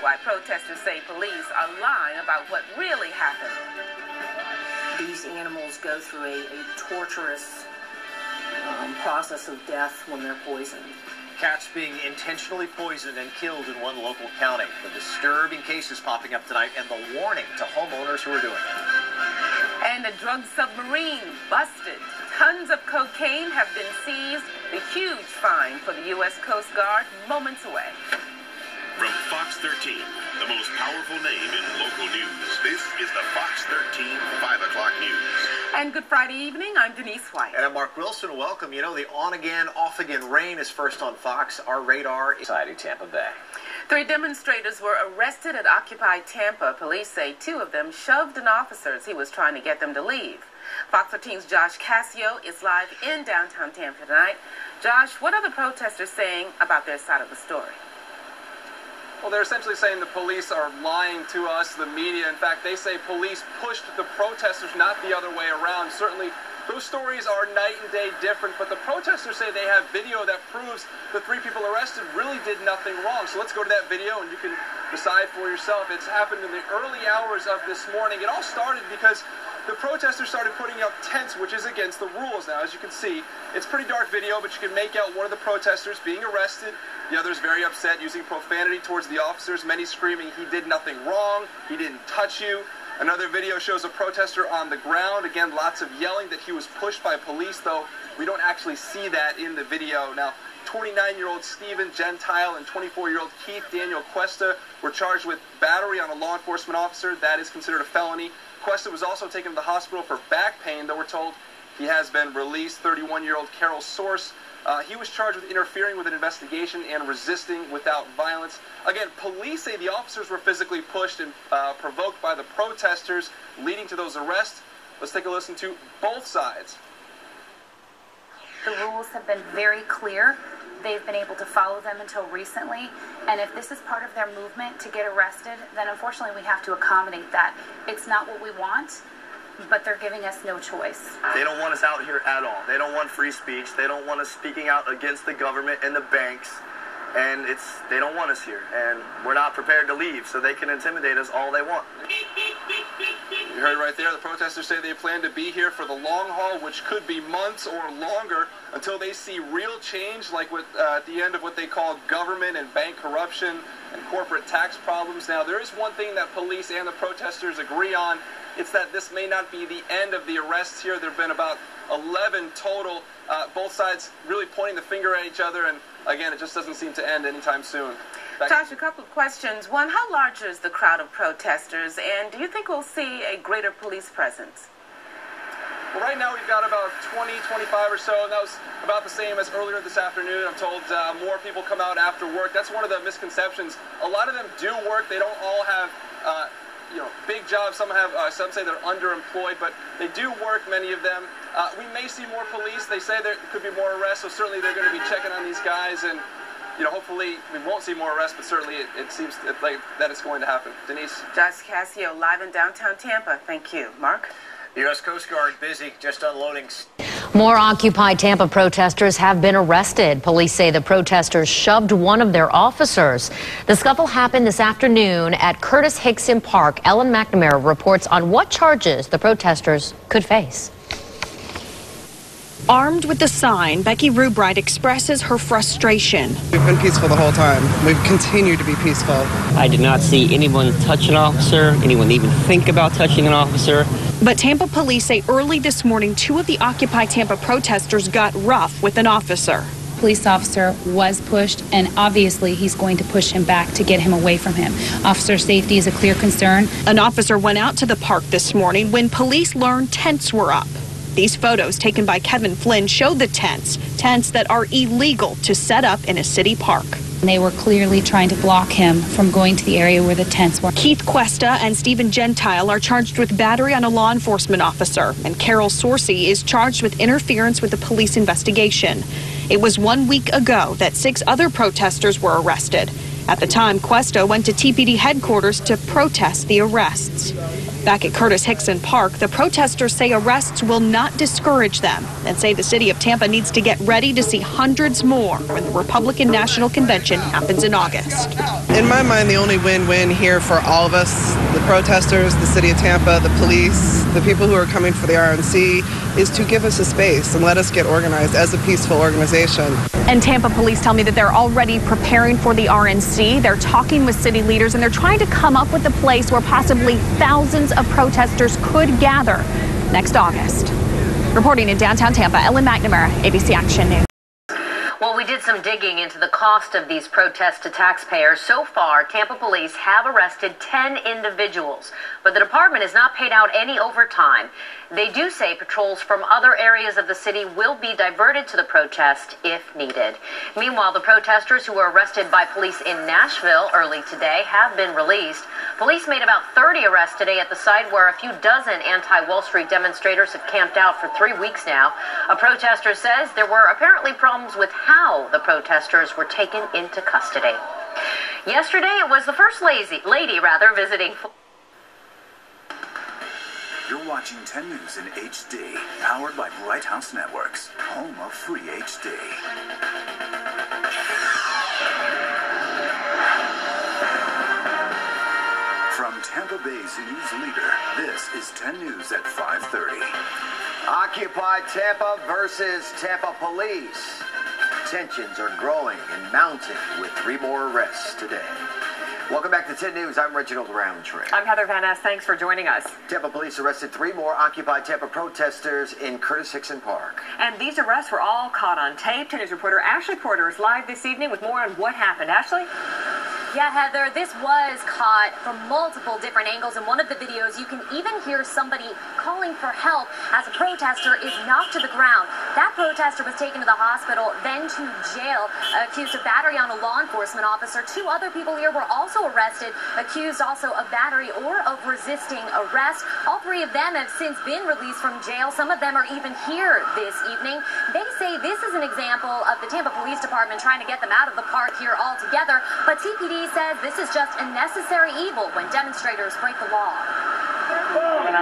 why protesters say police are lying about what really happened. These animals go through a torturous process of death when they're poisoned. Cats being intentionally poisoned and killed in one local county. The disturbing cases popping up tonight and the warning to homeowners who are doing it. And a drug submarine busted. Tons of cocaine have been seized. The huge fine for the U.S. Coast Guard moments away. From Fox 13, the most powerful name in local news, this is the Fox 13 5 o'clock news. And good Friday evening, I'm Denise White. And I'm Mark Wilson. Welcome. You know, the on-again, off-again rain is first on Fox. Our radar is inside Tampa Bay. 3 demonstrators were arrested at Occupy Tampa. Police say 2 of them shoved an officer as he was trying to get them to leave. Fox 13's Josh Cassio is live in downtown Tampa tonight. Josh, what are the protesters saying about their side of the story? Well, they're essentially saying the police are lying to us, the media. In fact, they say police pushed the protesters, not the other way around. Certainly, those stories are night and day different, but the protesters say they have video that proves the 3 people arrested really did nothing wrong. So let's go to that video and you can decide for yourself. It's happened in the early hours of this morning. It all started because the protesters started putting up tents, which is against the rules. Now, as you can see, it's a pretty dark video, but you can make out one of the protesters being arrested. The other is very upset, using profanity towards the officers, many screaming, "He did nothing wrong, he didn't touch you." Another video shows a protester on the ground. Again, lots of yelling that he was pushed by police, though we don't actually see that in the video. Now, 29-year-old Stephen Gentile and 24-year-old Keith Daniel Cuesta were charged with battery on a law enforcement officer. That is considered a felony. Cuesta was also taken to the hospital for back pain, though we're told he has been released. 31-year-old Carol Source, he was charged with interfering with an investigation and resisting without violence. Again, police say the officers were physically pushed and provoked by the protesters, leading to those arrests. Let's take a listen to both sides. The rules have been very clear. They've been able to follow them until recently, and if this is part of their movement to get arrested, then unfortunately we have to accommodate that. It's not what we want, but they're giving us no choice. They don't want us out here at all. They don't want free speech. They don't want us speaking out against the government and the banks, and they don't want us here, and we're not prepared to leave, so they can intimidate us all they want. You heard right there, the protesters say they plan to be here for the long haul, which could be months or longer, until they see real change, like at the end of what they call government and bank corruption and corporate tax problems. Now, there is one thing that police and the protesters agree on. It's that this may not be the end of the arrests here. There have been about 11 total, both sides really pointing the finger at each other, and again, it just doesn't seem to end anytime soon. Josh, a couple of questions. One, how large is the crowd of protesters, and do you think we'll see a greater police presence? Well, right now we've got about 20, 25 or so, and that was about the same as earlier this afternoon. I'm told more people come out after work. That's one of the misconceptions. A lot of them do work. They don't all have big jobs. Some say they're underemployed, but they do work, many of them. We may see more police. They say there could be more arrests, so certainly they're going to be checking on these guys, and hopefully we won't see more arrests, but certainly it seems like that it's going to happen. Denise? Josh Cassio, live in downtown Tampa. Thank you. Mark? The U.S. Coast Guard busy just unloading. More Occupy Tampa protesters have been arrested. Police say the protesters shoved one of their officers. The scuffle happened this afternoon at Curtis Hickson Park. Ellen McNamara reports on what charges the protesters could face. Armed with the sign, Becky Rubright expresses her frustration. We've been peaceful the whole time. We've continued to be peaceful. I did not see anyone touch an officer, anyone even think about touching an officer. But Tampa police say early this morning, 2 of the Occupy Tampa protesters got rough with an officer. Police officer was pushed, and obviously he's going to push him back to get him away from him. Officer safety is a clear concern. An officer went out to the park this morning when police learned tents were up. These photos taken by Kevin Flynn show the tents that are illegal to set up in a city park. They were clearly trying to block him from going to the area where the tents were. Keith Cuesta and Stephen Gentile are charged with battery on a law enforcement officer, and Carol Source is charged with interference with the police investigation. It was 1 week ago that 6 other protesters were arrested. At the time, Cuesta went to TPD headquarters to protest the arrests. Back at Curtis Hickson Park, the protesters say arrests will not discourage them and say the city of Tampa needs to get ready to see hundreds more when the Republican National Convention happens in August. In my mind, the only win-win here for all of us, the protesters, the city of Tampa, the police, the people who are coming for the RNC, is to give us a space and let us get organized as a peaceful organization. And Tampa police tell me that they're already preparing for the RNC. They're talking with city leaders and they're trying to come up with a place where possibly thousands of protesters could gather next August. Reporting in downtown Tampa, Ellen McNamara, ABC Action News. Well, we did some digging into the cost of these protests to taxpayers. So far, Tampa police have arrested 10 individuals, but the department has not paid out any overtime. They do say patrols from other areas of the city will be diverted to the protest if needed. Meanwhile, the protesters who were arrested by police in Nashville early today have been released. Police made about 30 arrests today at the site where a few dozen anti-Wall Street demonstrators have camped out for 3 weeks now. A protester says there were apparently problems with how the protesters were taken into custody. Yesterday, it was the First Lady visiting. You're watching 10 News in HD, powered by Bright House Networks, home of free HD. From Tampa Bay's news leader, this is 10 News at 5:30. Occupy Tampa versus Tampa police. Tensions are growing and mounting with 3 more arrests today. Welcome back to 10 News. I'm Reginald Roundtree. I'm Heather Van Ness. Thanks for joining us. Tampa police arrested 3 more Occupy Tampa protesters in Curtis Hickson Park. And these arrests were all caught on tape. 10 News reporter Ashley Porter is live this evening with more on what happened. Ashley? Yeah, Heather, this was caught from multiple different angles. In one of the videos, you can even hear somebody calling for help as a protester is knocked to the ground. That protester was taken to the hospital, then to jail, accused of battery on a law enforcement officer. 2 other people here were also arrested, accused also of battery or of resisting arrest. All 3 of them have since been released from jail. Some of them are even here this evening. They say this is an example of the Tampa Police Department trying to get them out of the park here altogether, but TPD says this is just a necessary evil when demonstrators break the law.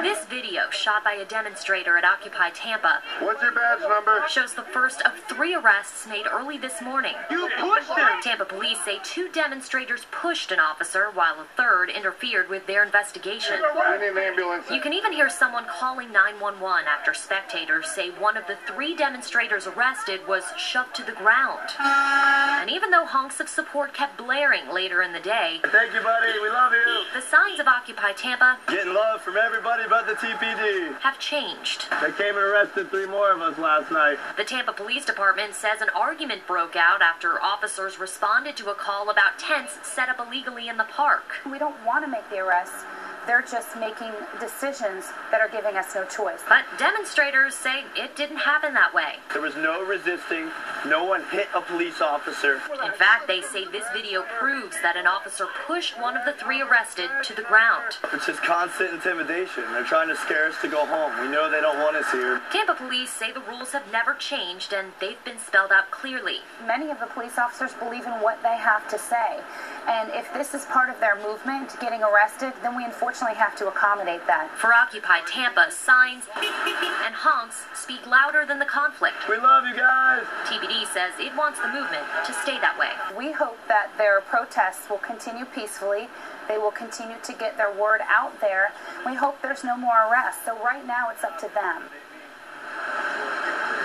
This video, shot by a demonstrator at Occupy Tampa, what's your badge number? Shows the first of 3 arrests made early this morning. You pushed him! Tampa police say 2 demonstrators pushed an officer while a 3rd interfered with their investigation. I need an ambulance. You can even hear someone calling 911 after spectators say one of the 3 demonstrators arrested was shoved to the ground. And even though honks of support kept blaring later in the day, Thank you, buddy. We love you. the signs of Occupy Tampa Getting love from everybody but the TPD. have changed. They came and arrested 3 more of us last night. The Tampa Police Department says an argument broke out after officers responded to a call about tents set up illegally in the park. We don't want to make the arrests. They're just making decisions that are giving us no choice. But demonstrators say it didn't happen that way. There was no resisting. No one hit a police officer. In fact, they say this video proves that an officer pushed one of the 3 arrested to the ground. It's just constant intimidation. They're trying to scare us to go home. We know they don't want us here. Tampa police say the rules have never changed and they've been spelled out clearly. Many of the police officers believe in what they have to say. And if this is part of their movement, getting arrested, then we unfortunately have to accommodate that. For Occupy Tampa, signs and honks speak louder than the conflict. We love you guys. TPD says it wants the movement to stay that way. We hope that their protests will continue peacefully. They will continue to get their word out there. We hope there's no more arrests. So right now it's up to them.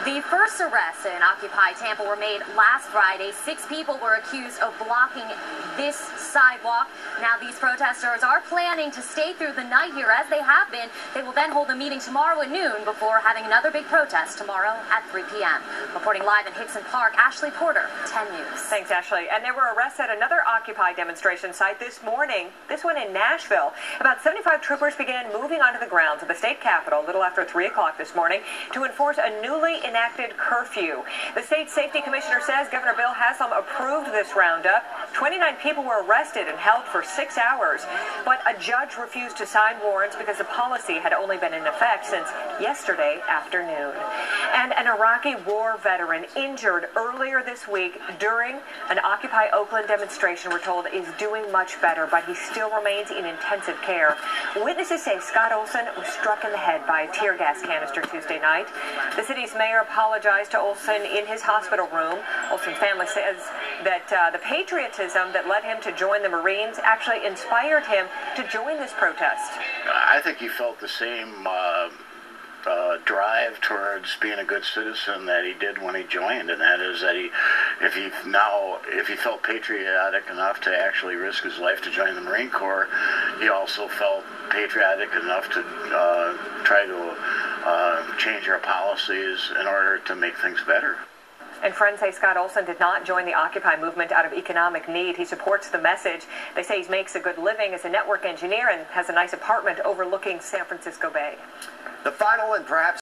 The first arrests in Occupy Tampa were made last Friday. 6 people were accused of blocking this sidewalk. Now these protesters are planning to stay through the night here as they have been. They will then hold a meeting tomorrow at noon before having another big protest tomorrow at 3 p.m. Reporting live in Hickson Park, Ashley Porter, 10 News. Thanks, Ashley. And there were arrests at another Occupy demonstration site this morning, this one in Nashville. About 75 troopers began moving onto the grounds of the state capitol a little after 3 o'clock this morning to enforce a newly enacted curfew. The state safety commissioner says Governor Bill Haslam approved this roundup. 29 people were arrested and held for 6 hours, but a judge refused to sign warrants because the policy had only been in effect since yesterday afternoon. And an Iraqi war veteran injured earlier this week during an Occupy Oakland demonstration, we're told, is doing much better, but he still remains in intensive care. Witnesses say Scott Olson was struck in the head by a tear gas canister Tuesday night. The city's mayor apologized to Olson in his hospital room. Olson's family says that the patriotism that led him to join the Marines actually inspired him to join this protest. I think he felt the same drive towards being a good citizen that he did when he joined, and that is that if he felt patriotic enough to actually risk his life to join the Marine Corps, he also felt patriotic enough to try to change our policies in order to make things better. And friends say Scott Olson did not join the Occupy movement out of economic need. He supports the message. They say he makes a good living as a network engineer and has a nice apartment overlooking San Francisco Bay. The final and perhaps